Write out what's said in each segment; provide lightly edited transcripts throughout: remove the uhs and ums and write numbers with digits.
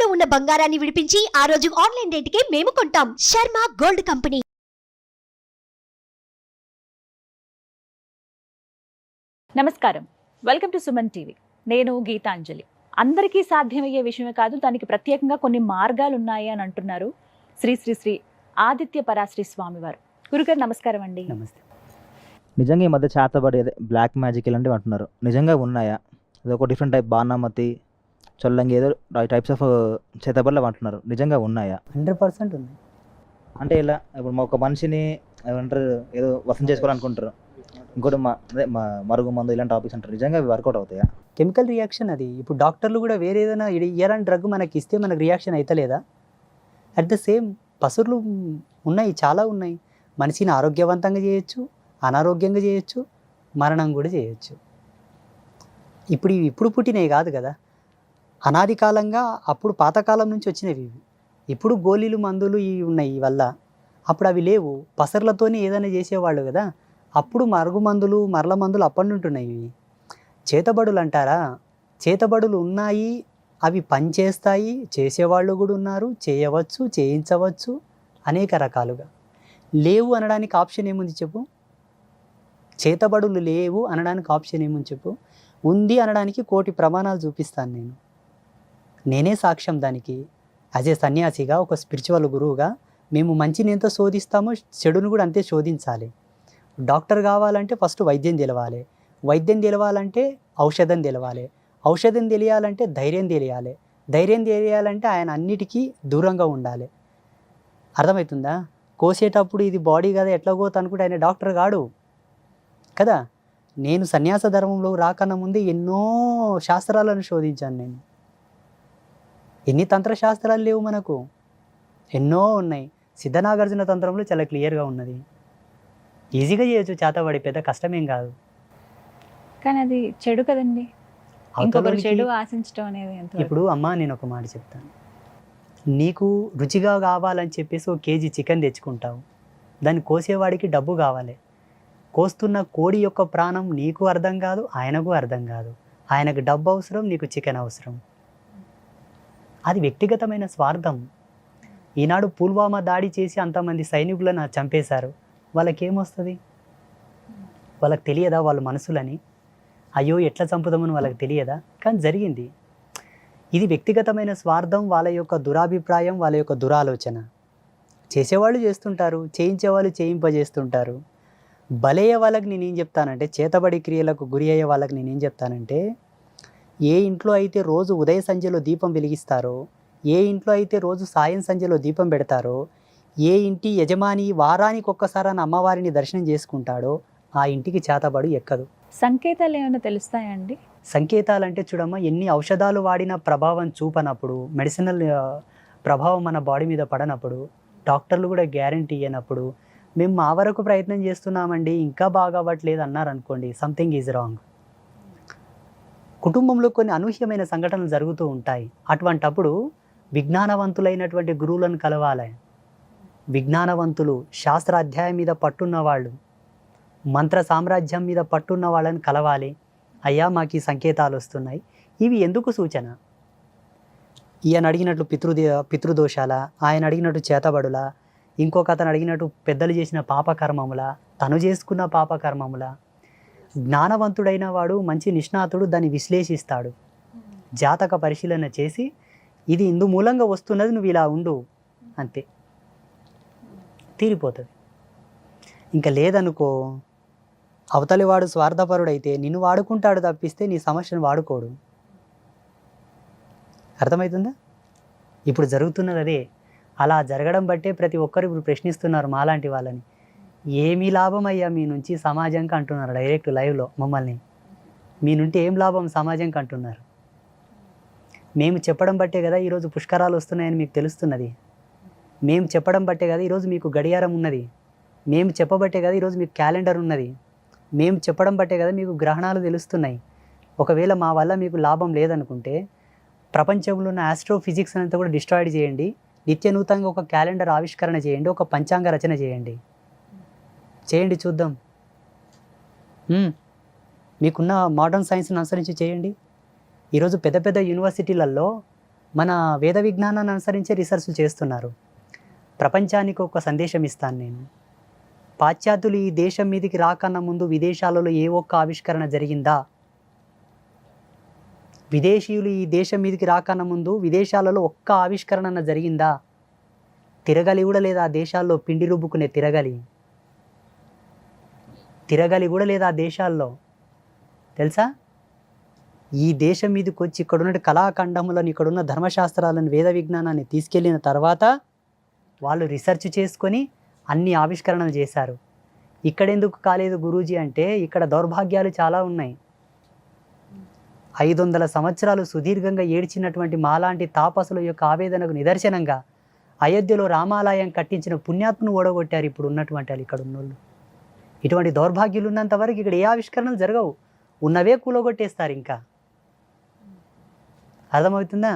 తాకట్టులో ఉన్న బంగారాన్ని విడిపించి ఆ రోజు ఆన్లైన్ రేటుకే మేము కొంటాం. Sharma gold company. నమస్కారం, వెల్కమ్ టు సుమన్ టీవీ. నేను గీతాంజలి. అందరికీ సాధ్యమయ్యే విషయమే కాదు, దానికి ప్రత్యేకంగా కొన్ని మార్గాలు ఉన్నాయి అని అంటున్నారు శ్రీ శ్రీ శ్రీ ఆదిత్య పరాశ్రీ స్వామివారు. గురుగారు నమస్కారం అండి. నమస్తే. నిజంగా ఈ మధ్య చేతబడి అదే బ్లాక్ మ్యాజిక్ ఇలాంటివి అంటున్నారు, నిజంగా ఉన్నాయా? అది ఒక డిఫరెంట్ టైప్ బాణామతి చొల్లంగి ఏదో టైప్స్ ఆఫ్ చేతబడులు అంటున్నారు, నిజంగా ఉన్నాయా? 100% ఉంది. అంటే ఇలా ఇప్పుడు ఒక మనిషిని ఏమంటారు ఏదో వసం చేసుకోవాలనుకుంటారు, ఇంకోటి మరుగు మందు ఇలాంటి టాపిక్స్ అంటారు, నిజంగా అవి వర్కౌట్ అవుతాయా? కెమికల్ రియాక్షన్ అది. ఇప్పుడు డాక్టర్లు కూడా వేరే ఏదైనా ఇయరాని డ్రగ్ మనకి ఇస్తే మనకు రియాక్షన్ అవుతలేదా? అట్ ద సేమ్ పసురులు ఉన్నాయి, చాలా ఉన్నాయి. మనిషిని ఆరోగ్యవంతంగా చేయొచ్చు, అనారోగ్యంగా చేయొచ్చు, మరణం కూడా చేయొచ్చు. ఇప్పుడు పుట్టినవి కాదు కదా, అనాది కాలంగా అప్పుడు పాతకాలం నుంచి వచ్చినవి ఇవి. ఇప్పుడు గోళీలు మందులు ఇవి ఉన్నాయి వల్ల, అప్పుడు అవి లేవు. పసర్లతోనే ఏదైనా చేసేవాళ్ళు కదా, అప్పుడు మరుగు మందులు మరల మందులు అప్పటి నుండి ఉన్నాయి. ఇవి చేతబడులు అంటారా? చేతబడులు ఉన్నాయి, అవి పనిచేస్తాయి, చేసేవాళ్ళు కూడా ఉన్నారు, చేయవచ్చు, చేయించవచ్చు అనేక రకాలుగా. లేవు అనడానికి ఆప్షన్ ఏముంది చెప్పు? చేతబడులు లేవు అనడానికి ఆప్షన్ ఏముంది చెప్పు? ఉంది అనడానికి కోటి ప్రమాణాలు చూపిస్తాను. నేనే సాక్ష్యం దానికి. యాజ్ ఏ సన్యాసిగా, ఒక స్పిరిచువల్ గురువుగా మేము మంచిని ఎంత శోధిస్తామో చెడును కూడా అంతే శోధించాలి. డాక్టర్ కావాలంటే ఫస్ట్ వైద్యం తెలవాలి, వైద్యం తెలవాలంటే ఔషధం తెలవాలి, ఔషధం తెలియాలంటే ధైర్యం తెలియాలి, ధైర్యం తెలియాలంటే ఆయన అన్నిటికీ దూరంగా ఉండాలి. అర్థమవుతుందా? కోసేటప్పుడు ఇది బాడీ కదా ఎట్లా పోతా అనుకుంటే ఆయన డాక్టర్ కాడు కదా. నేను సన్యాస ధర్మంలో రాకన్నా ముందే ఎన్నో శాస్త్రాలను శోధించాను నేను. ఎన్ని తంత్రశాస్త్రాలు లేవు మనకు? ఎన్నో ఉన్నాయి. సిద్ధనాగార్జున తంత్రంలో చాలా క్లియర్గా ఉన్నది. ఈజీగా చేయొచ్చు, చేతబడి పెద్ద కష్టమేం కాదు. కానీ అది చెడు కదండి, ఇంకొకరు చెడు ఆశించడం అనేది. ఇప్పుడు అమ్మా నేను ఒక మాట చెప్తాను. నీకు రుచిగా కావాలని చెప్పేసి ఒక కేజీ చికెన్ తెచ్చుకుంటావు, దాన్ని కోసేవాడికి డబ్బు కావాలి. కోస్తున్న కోడి యొక్క ప్రాణం నీకు అర్థం కాదు, ఆయనకు అర్థం కాదు. ఆయనకు డబ్బు అవసరం, నీకు చికెన్ అవసరం. అది వ్యక్తిగతమైన స్వార్థం. ఈనాడు పుల్వామా దాడి చేసి అంతమంది సైనికులను చంపేశారు, వాళ్ళకేమొస్తుంది? వాళ్ళకి తెలియదా వాళ్ళ మనసులని? అయ్యో ఎట్లా చంపుదామని వాళ్ళకి తెలియదా? కానీ జరిగింది. ఇది వ్యక్తిగతమైన స్వార్థం, వాళ్ళ యొక్క దురాభిప్రాయం, వాళ్ళ యొక్క దురాలోచన. చేసేవాళ్ళు చేస్తుంటారు, చేయించేవాళ్ళు చేయింపజేస్తుంటారు. బలయ్యే వాళ్ళకి నేనేం చెప్తానంటే, చేతబడి క్రియలకు గురి అయ్యే వాళ్ళకి నేనేం చెప్తానంటే, ఏ ఇంట్లో అయితే రోజు ఉదయ సంధ్యలో దీపం వెలిగిస్తారో, ఏ ఇంట్లో అయితే రోజు సాయం సంధ్యలో దీపం పెడతారో, ఏ ఇంటి యజమాని వారానికి ఒక్కసారి అమ్మవారిని దర్శనం చేసుకుంటాడో ఆ ఇంటికి చేతబడు ఎక్కదు. సంకేతాలు ఏమైనా తెలుస్తాయండి? సంకేతాలు అంటే చూడమ్మా, ఎన్ని ఔషధాలు వాడినా ప్రభావం చూపనప్పుడు, మెడిసినల్ ప్రభావం మన బాడీ మీద పడనప్పుడు, డాక్టర్లు కూడా గ్యారంటీ ఇవ్వనప్పుడు, మేము మా వరకు ప్రయత్నం చేస్తున్నామండి ఇంకా బాగా అవ్వట్లేదు అన్నారనుకోండి, సంథింగ్ ఈజ్ రాంగ్. కుటుంబంలో కొన్ని అనూహ్యమైన సంఘటనలు జరుగుతూ ఉంటాయి. అటువంటప్పుడు విజ్ఞానవంతులైనటువంటి గురువులను కలవాలి. విజ్ఞానవంతులు, శాస్త్ర అధ్యాయం మీద పట్టున్న వాళ్ళు, మంత్ర సామ్రాజ్యం మీద పట్టున్న వాళ్ళని కలవాలి. అయ్యా మాకు ఈ సంకేతాలు వస్తున్నాయి, ఇవి ఎందుకు సూచన? ఈయన అడిగినట్లు పితృదోషాల, ఆయన అడిగినట్టు చేతబడుల, ఇంకొక అతను అడిగినట్టు పెద్దలు చేసిన పాపకర్మముల, తను చేసుకున్న పాపకర్మముల. జ్ఞానవంతుడైన వాడు, మంచి నిష్ణాతుడు దాన్ని విశ్లేషిస్తాడు, జాతక పరిశీలన చేసి ఇది ఇందు మూలంగా వస్తున్నది, నువ్వు ఇలా ఉండు, అంతే, తీరిపోతుంది. ఇంకా లేదనుకో, అవతలి వాడు స్వార్థపరుడైతే నిన్ను వాడుకుంటాడు తప్పిస్తే నీ సమస్యను వాడుకోడు. అర్థమవుతుందా? ఇప్పుడు జరుగుతున్నది అదే. అలా జరగడం బట్టే ప్రతి ఒక్కరు ఇప్పుడు ప్రశ్నిస్తున్నారు మాలాంటి వాళ్ళని, ఏమీ లాభం అయ్యా మీ నుంచి సమాజంకి అంటున్నారు. డైరెక్ట్ లైవ్లో మమ్మల్ని, మీ నుండి ఏం లాభం సమాజంకి అంటున్నారు. మేము చెప్పడం బట్టే కదా ఈరోజు పుష్కరాలు వస్తున్నాయని మీకు తెలుస్తున్నది. మేము చెప్పడం బట్టే కదా ఈరోజు మీకు గడియారం ఉన్నది. మేము చెప్పబట్టే కదా ఈరోజు మీకు క్యాలెండర్ ఉన్నది. మేము చెప్పడం బట్టే కదా మీకు గ్రహణాలు తెలుస్తున్నాయి. ఒకవేళ మా వల్ల మీకు లాభం లేదనుకుంటే ప్రపంచంలో ఉన్న ఆస్ట్రోఫిజిక్స్ అంతా కూడా డిస్ట్రాయిడ్ చేయండి, నిత్య నూతనంగా ఒక క్యాలెండర్ ఆవిష్కరణ చేయండి, ఒక పంచాంగ రచన చేయండి, చూద్దాం. మీకున్న మోడర్న్ సైన్స్ని అనుసరించి చేయండి. ఈరోజు పెద్ద పెద్ద యూనివర్సిటీలలో మన వేద విజ్ఞానాన్ని అనుసరించే రీసెర్చ్లు చేస్తున్నారు. ప్రపంచానికి ఒక సందేశం ఇస్తాను నేను. పాశ్చాత్యులు ఈ దేశం మీదకి రాకన్నా ముందు విదేశాలలో ఏ ఒక్క ఆవిష్కరణ జరిగిందా? విదేశీయులు ఈ దేశం మీదకి రాకన్నా ముందు విదేశాలలో ఒక్క ఆవిష్కరణ జరిగిందా? తిరగలి కూడా లేదా ఆ దేశాల్లో, పిండి రుబ్బుకునే తిరగలి కూడా లేదా ఆ దేశాల్లో, తెలుసా? ఈ దేశం మీదకి వచ్చి ఇక్కడున్న కళాఖండములను, ఇక్కడున్న ధర్మశాస్త్రాలను, వేద విజ్ఞానాన్ని తీసుకెళ్ళిన తర్వాత వాళ్ళు రీసెర్చ్ చేసుకొని అన్ని ఆవిష్కరణలు చేశారు. ఇక్కడెందుకు కాలేదు గురూజీ అంటే, ఇక్కడ దౌర్భాగ్యాలు చాలా ఉన్నాయి. 500 సంవత్సరాలు సుదీర్ఘంగా ఏడ్చినటువంటి మాలాంటి తాపసుల యొక్క ఆవేదనకు నిదర్శనంగా అయోధ్యలో రామాలయం కట్టించిన పుణ్యాత్మను ఓడగొట్టారు ఇప్పుడు ఉన్నటువంటి వాళ్ళు, ఇక్కడ ఉన్నోళ్ళు. ఇటువంటి దౌర్భాగ్యులు ఉన్నంత వరకు ఇక్కడ ఏ ఆవిష్కరణలు జరగవు, ఉన్నవే కూలగొట్టేస్తారు. ఇంకా అర్థమవుతుందా?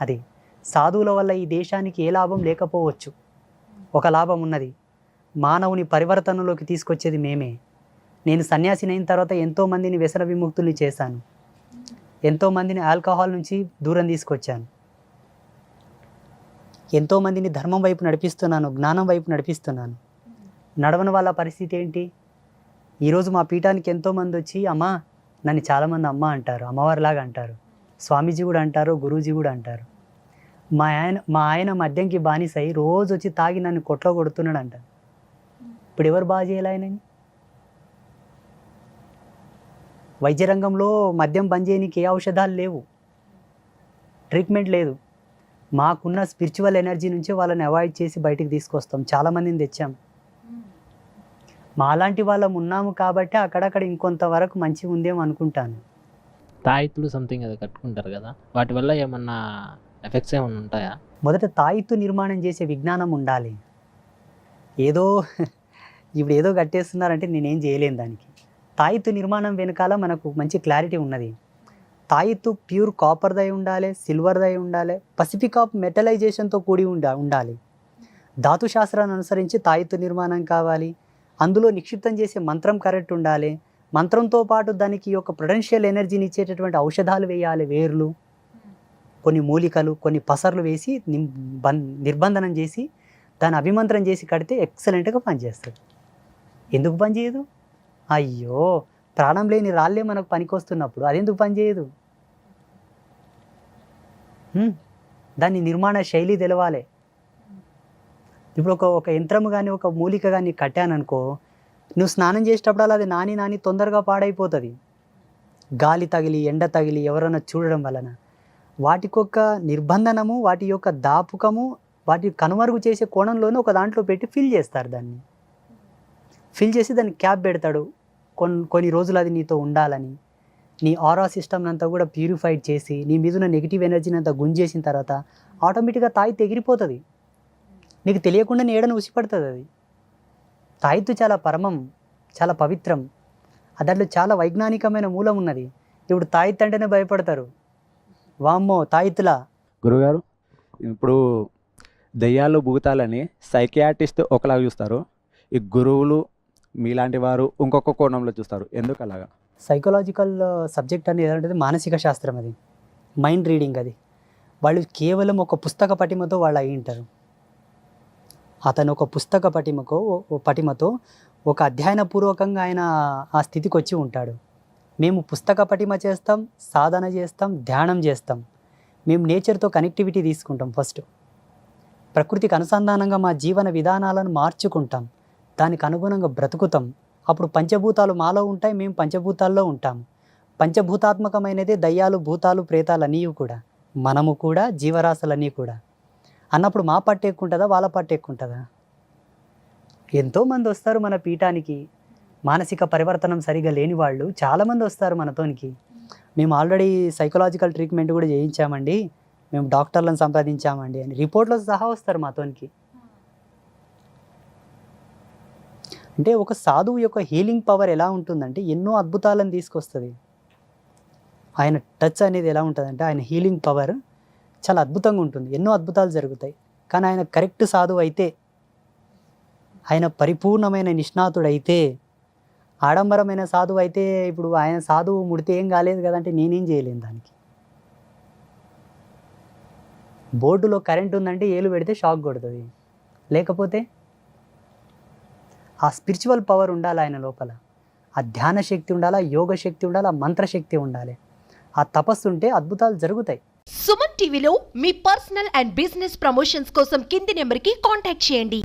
అది సాధువుల వల్ల ఈ దేశానికి ఏ లాభం లేకపోవచ్చు, ఒక లాభం ఉన్నది. మానవుని పరివర్తనలోకి తీసుకొచ్చేది మేమే. నేను సన్యాసిని అయిన తర్వాత ఎంతోమందిని వ్యసన విముక్తుల్ని చేశాను, ఎంతోమందిని ఆల్కహాల్ నుంచి దూరం తీసుకొచ్చాను, ఎంతోమందిని ధర్మం వైపు నడిపిస్తున్నాను, జ్ఞానం వైపు నడిపిస్తున్నాను. నడవని వాళ్ళ పరిస్థితి ఏంటి? ఈరోజు మా పీఠానికి ఎంతోమంది వచ్చి అమ్మా, నన్ను చాలామంది అమ్మ అంటారు, అమ్మవారిలాగా అంటారు, స్వామీజీ కూడా అంటారు, గురూజీ కూడా అంటారు. మా ఆయన మద్యంకి బానిసై రోజు వచ్చి తాగి నన్ను కొట్లో కొడుతున్నాడు అంటారు. ఇప్పుడు ఎవరు బాగా చేయాలి ఆయనని? వైద్య రంగంలో మద్యం బంద్ చేయడానికి ఏ ఔషధాలు లేవు, ట్రీట్మెంట్ లేదు. మాకున్న స్పిరిచువల్ ఎనర్జీ నుంచి వాళ్ళని అవాయిడ్ చేసి బయటికి తీసుకొస్తాం. చాలామందిని తెచ్చాం. మాలాంటి వాళ్ళం ఉన్నాము కాబట్టి అక్కడక్కడ ఇంకొంతవరకు మంచిగా ఉందేమో అనుకుంటాను. తాయితులు సంథింగ్ అది కట్టుకుంటారు కదా, వాటి వల్ల ఏమన్నా ఎఫెక్ట్స్ ఏమన్నా ఉంటాయా? మొదట తాయిత్తు నిర్మాణం చేసే విజ్ఞానం ఉండాలి. ఏదో ఇప్పుడు ఏదో కట్టేస్తున్నారంటే నేనేం చేయలేను దానికి. తాయిత్తు నిర్మాణం వెనకాల మనకు మంచి క్లారిటీ ఉన్నది. తాయిత్తు ప్యూర్ కాపర్దై ఉండాలి, సిల్వర్దై ఉండాలి, పసిఫిక్ ఆఫ్ మెటలైజేషన్తో కూడి ఉండాలి. ధాతు శాస్త్రాన్ని అనుసరించి తాయిత్తు నిర్మాణం కావాలి. అందులో నిక్షిప్తం చేసే మంత్రం కరెక్ట్ ఉండాలి. మంత్రంతో పాటు దానికి ఒక పొటెన్షియల్ ఎనర్జీని ఇచ్చేటటువంటి ఔషధాలు వేయాలి, వేర్లు, కొన్ని మూలికలు, కొన్ని పసర్లు వేసి నిర్బంధనం చేసి దాన్ని అభిమంత్రం చేసి కడితే ఎక్సలెంట్గా పనిచేస్తుంది. ఎందుకు పనిచేయదు? అయ్యో, ప్రాణం లేని రాళ్ళే మనకు పనికొస్తున్నప్పుడు అదెందుకు పనిచేయదు? దాని నిర్మాణ శైలి తెలవాలి. ఇప్పుడు ఒక యంత్రము కానీ ఒక మూలిక కానీ కట్టాననుకో, నువ్వు స్నానం చేసేటప్పుడు అది నాని తొందరగా పాడైపోతుంది. గాలి తగిలి, ఎండ తగిలి, ఎవరైనా చూడడం వలన. వాటికొక నిర్బంధనము, వాటి యొక్క దాపుకము, వాటి కనుమరుగు చేసే కోణంలోనే ఒక దాంట్లో పెట్టి ఫిల్ చేస్తారు. దాన్ని ఫిల్ చేసి దాన్ని క్యాప్ పెడతాడు. కొన్ని రోజులు అది నీతో ఉండాలని, నీ ఆరా సిస్టమ్ అంతా కూడా ప్యూరిఫైడ్ చేసి నీ మీద ఉన్న నెగిటివ్ ఎనర్జీని అంతా గుంజేసిన తర్వాత ఆటోమేటిక్గా తాయిత్తు ఎగిరిపోతుంది. నీకు తెలియకుండా నీడను ఉసిపడుతుంది. అది తాయిత్తు చాలా పరమం, చాలా పవిత్రం. దాంట్లో చాలా వైజ్ఞానికమైన మూలం ఉన్నది. ఇప్పుడు తాయిత్తు అంటేనే భయపడతారు. వామ్మో తాయిత్తులా. గురుగారు, ఇప్పుడు దెయ్యాలు భూతాలని సైకియాట్రిస్ట్ ఒకలాగా చూస్తారు, ఈ గురువులు మీలాంటి వారు ఇంకొక కోణంలో చూస్తారు. ఎందుకు అలాగా? సైకలాజికల్ సబ్జెక్ట్ అనేది ఏదంటే మానసిక శాస్త్రం, అది మైండ్ రీడింగ్. అది వాళ్ళు కేవలం ఒక పుస్తక పటిమతో వాళ్ళు అయి ఉంటారు. అతను ఒక పుస్తక పటిమతో ఒక అధ్యయనపూర్వకంగా ఆయన ఆ స్థితికి వచ్చి ఉంటాడు. మేము పుస్తక పటిమ చేస్తాం, సాధన చేస్తాం, ధ్యానం చేస్తాం. మేము నేచర్తో కనెక్టివిటీ తీసుకుంటాం. ఫస్ట్ ప్రకృతికి అనుసంధానంగా మా జీవన విధానాలను మార్చుకుంటాం, దానికి అనుగుణంగా బ్రతుకుతాం. అప్పుడు పంచభూతాలు మాలో ఉంటాయి, మేము పంచభూతాల్లో ఉంటాము. పంచభూతాత్మకమైనదే దయ్యాలు, భూతాలు, ప్రేతాలు అన్నీ కూడా, మనము కూడా, జీవరాశులన్నీ కూడా. అన్నప్పుడు మా పట్టు ఎక్కువ ఉంటుందా, వాళ్ళ పట్టు ఎక్కువ ఉంటుందా? ఎంతోమంది వస్తారు మన పీఠానికి, మానసిక పరివర్తనం సరిగా లేని వాళ్ళు చాలామంది వస్తారు మనతోనికి. మేము ఆల్రెడీ సైకలాజికల్ ట్రీట్మెంట్ కూడా చేయించామండి, మేము డాక్టర్లను సంప్రదించామండి అని రిపోర్ట్లో సహా వస్తారు మాతోనికి. అంటే ఒక సాధువు యొక్క హీలింగ్ పవర్ ఎలా ఉంటుందంటే ఎన్నో అద్భుతాలను తీసుకొస్తుంది. ఆయన టచ్ అనేది ఎలా ఉంటుందంటే ఆయన హీలింగ్ పవర్ చాలా అద్భుతంగా ఉంటుంది, ఎన్నో అద్భుతాలు జరుగుతాయి. కానీ ఆయన కరెక్ట్ సాధువు అయితే, ఆయన పరిపూర్ణమైన నిష్ణాతుడైతే, ఆడంబరమైన సాధువు అయితే, ఇప్పుడు ఆయన సాధువు ముడితే ఏం కాలేదు కదంటే నేనేం చేయలేను దానికి. బోర్డులో కరెంట్ ఉందంటే ఏలు పెడితే షాక్ కొడుతుంది, లేకపోతే ఆ స్పిరిచువల్ పవర్ ఉండాలి ఆయన లోపల, ఆ ధ్యాన శక్తి ఉండాలా, యోగ శక్తి ఉండాలి, ఆ మంత్రశక్తి ఉండాలి, ఆ తపస్సు ఉంటే అద్భుతాలు జరుగుతాయి. సుమన్ టీవీలో మీ పర్సనల్ అండ్ బిజినెస్ ప్రమోషన్స్ కోసం కింది నెంబర్కి కాంటాక్ట్ చేయండి.